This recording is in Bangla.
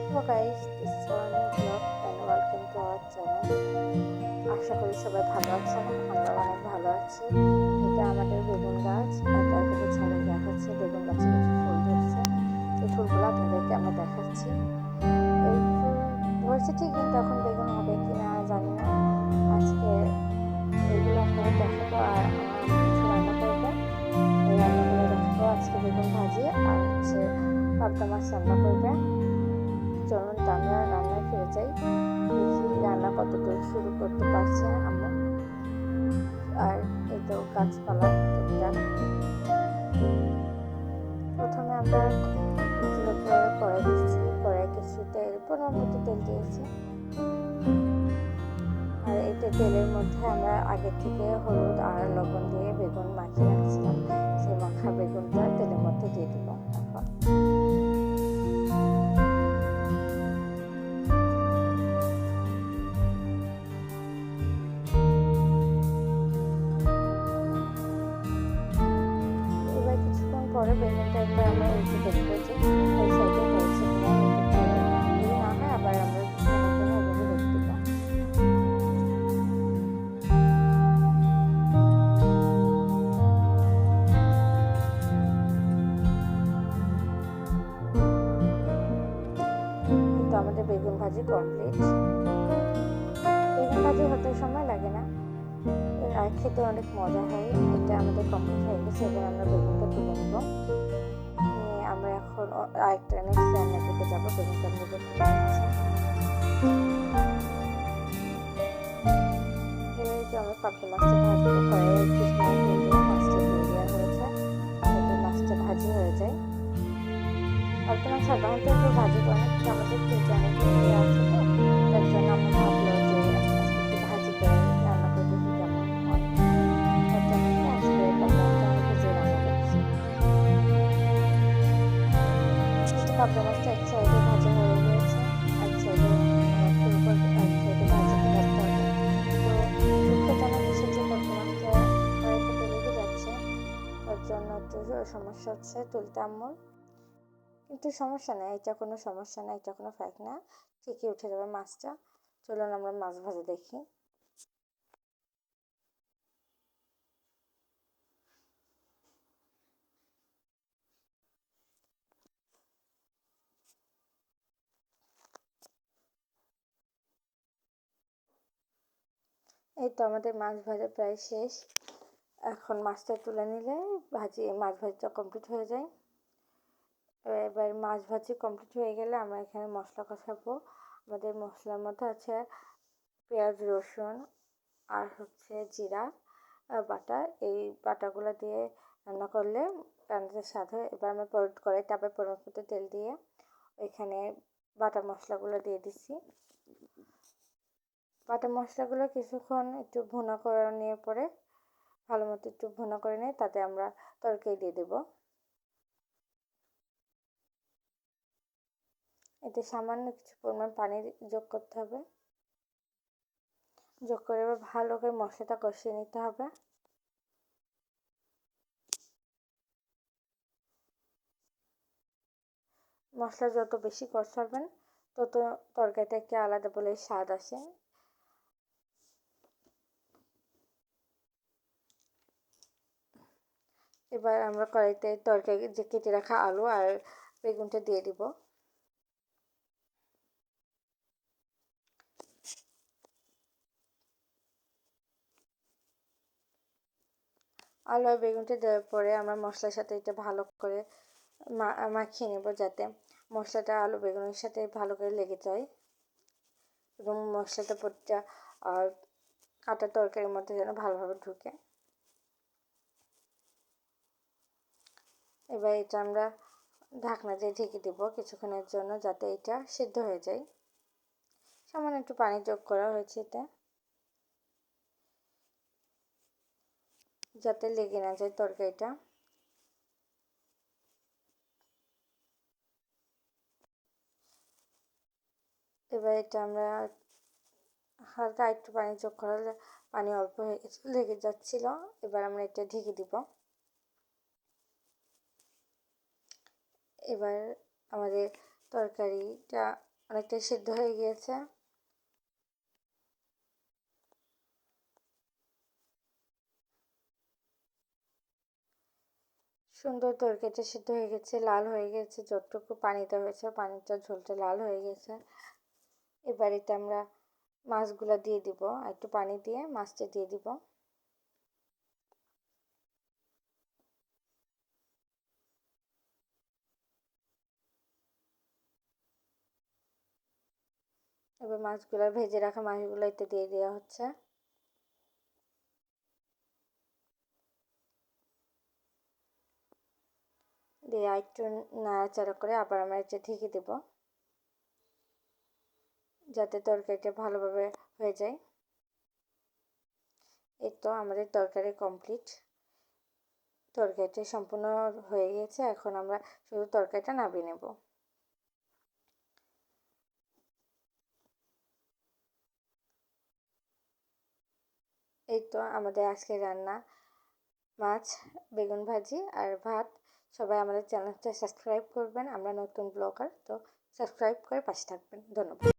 Hello guys, this is our new vlog and welcome to our channel. আশা করি সবাই ভালো আছেন, আমরা অনেক ভালো আছি। এটা আমাদের বেগুন গাছ আর তার কাছে ছাড়ে দেখাচ্ছে বেগুন গাছে কিছু ফুল ধরছে। এই ফুলগুলো আপনাদেরকে আমরা দেখাচ্ছি। এই ফুল ধরছে ঠিকই, তখন বেগুন হবে কিনা জানি না। আজকে এগুলো আপনাদের দেখাবো আর আমার কিছু রান্না করবো। এই রান্নাগুলো দেখাবো আজকে বেগুন ভাজি আর হচ্ছে পাবদা মাছ রান্না করবে। চলুন আমরা রান্নায় ফিরে যাই, দেখি রান্না কত দূর শুরু করতে পারছে আম্মু। আর এই তো গাছপালা টুকটাক। প্রথমে আমরা চুলো করে কড়াই দিচ্ছি, কড়াই কিছু তেল পরিমাণ মতো তেল দিয়েছি। আর এই তেলের মধ্যে আমরা আগে থেকে হলুদ আর লবণ দিয়ে বেগুন মাখিয়ে রাখছিলাম, সেই মাখা বেগুনটা তেলের মধ্যে দিয়ে দেবো এখন। পরে বেগুনটা একবার আমরা উল্টে দেখবো যে ওই সাইডে হয়েছে কিনা, যদি না হয় আবার আমরা এভাবে রেখে দেবো। কিন্তু আমাদের বেগুন ভাজি কমপ্লিট। বেগুন ভাজি হতে সময় লাগে না আর খেতে অনেক মজা হয়। এটা আমাদের কমপ্লিট হয়ে গেছে, এবার আমরা বেগুনটা তুলে নেব। নিয়ে আমরা এখন আরেকটা নেক্সট রান্নার দিকে যাবো। বেগুনটা নেবে আমরা পাবদা মাছটা ভাজবো। কড়াইয়ে একটু সময় তেল দিয়ে মাছটা দিয়ে দেওয়া হয়েছে যাতে মাছটা ভাজি হয়ে যায়। পাবদা মাছ সাধারণত একটু ভাজি করে না, কিন্তু আমাদের ফ্রিজে অনেক ইয়ে আছে তো, তার জন্য আমরা ভাবলো যে একটু ভাজি করে রান্না করে দেখি কেমন হয়। তার জন্য আজকে পাবদা মাছটা আমরা ভেজে রান্না করছি। পাবদা মাছটা এক সাইডে ভাজা হয়ে গিয়েছে, এক সাইডে একটু উপর এক সাইডে ভাজতে ভাজতে হবে। তো দুঃখজনক বিষয় যে পাবদা মাছটা কড়াইতে লেগে যাচ্ছে, তার জন্য একটু সমস্যা হচ্ছে তুলতে আম্মুর। কিন্তু সমস্যা নেই, এটা কোনো সমস্যা না, এটা কোনো ফ্যাক্ট না, ঠিকই উঠে যাবে মাছটা। চলুন আমরা মাছ ভাজা দেখি। এই তো আমাদের মাছ ভাজা প্রায় শেষ। এখন মাছটা তুলে নিলে মাছ ভাজিটা কমপ্লিট হয়ে যায়। এবার মাছ ভাজি কমপ্লিট হয়ে গেলে আমরা এখানে মশলা কষাবো। আমাদের মশলার মধ্যে আছে পেঁয়াজ, রসুন আর হচ্ছে জিরা বাটা। এই বাটাগুলো দিয়ে রান্না করলে রান্নাটা স্বাদ হয়। এবার আমরা কড়াইতে আবার পরিমাণ মতো তেল দিয়ে এখানে বাটা মশলাগুলো দিয়ে দিচ্ছি। বাটা মশলাগুলো কিছুক্ষণ একটু ভুনা করে নিয়ে পরে ভালো মতো একটু ভুনা করে নিয়ে তাতে আমরা তরকারি দিয়ে দেবো। এতে সামান্য কিছু পরিমাণ পানি যোগ করতে হবে। যোগ করে এবার ভালো করে মশলাটা কষিয়ে নিতে হবে। মশলা যত বেশি কষাবেন তত তরকারিটা একটু আলাদা বলে স্বাদ আসে। এবার আমরা কড়াইতে তরকারি যে কেটে রাখা আলু আর বেগুনটা দিয়ে দিব। আলু আর বেগুনটা দেওয়ার পরে আমরা মশলার সাথে এটা ভালো করে মাখিয়ে নেব, যাতে মশলাটা আলু বেগুনের সাথে ভালো করে লেগে যায় এবং মশলাটা প্রতিটা কাটা তরকারির মধ্যে যেন ভালোভাবে ঢুকে। এবার এটা আমরা ঢাকনা দিয়ে ঢেকে দেবো কিছুক্ষণের জন্য, যাতে এটা সিদ্ধ হয়ে যায়। সামান্য একটু পানি যোগ করা হয়েছে এটা, যাতে লেগে না যায় তরকারিটা। এবার এটা আমরা হালকা একটু পানি যোগ করালে পানি অল্প হয়ে লেগে যাচ্ছিল। এবার আমরা এটা ঢেকে দিব। এবার আমাদের তরকারিটা অনেকটাই সিদ্ধ হয়ে গিয়েছে। সুন্দর তরকারিটা সিদ্ধ হয়ে গেছে, লাল হয়ে গেছে, যতটুকু পানিতে হয়েছে পানিটা ঝোলটা লাল হয়ে গেছে। এবারেতে আমরা মাছগুলো দিয়ে দিব, একটু পানি দিয়ে মাছটা দিয়ে দিব। এবার মাছগুলো, ভেজে রাখা মাছগুলো এতে দিয়ে দেওয়া হচ্ছে। দিয়ে একটু নাড়াচাড়া করে আবার আমরা এটা ঢেকে দেব, যাতে তরকারিটা ভালোভাবে হয়ে যায়। এই তো আমাদের তরকারি কমপ্লিট। তরকারিটা সম্পূর্ণ হয়ে গেছে, এখন আমরা শুধু তরকারিটা নামিয়ে নেব। এই তো আমাদের আজকের রান্না, মাছ, বেগুন ভাজি আর ভাত। সবাই আমাদের চ্যানেলটা সাবস্ক্রাইব করবেন, আমরা নতুন ব্লগার, তো সাবস্ক্রাইব করে পাশে থাকবেন। ধন্যবাদ।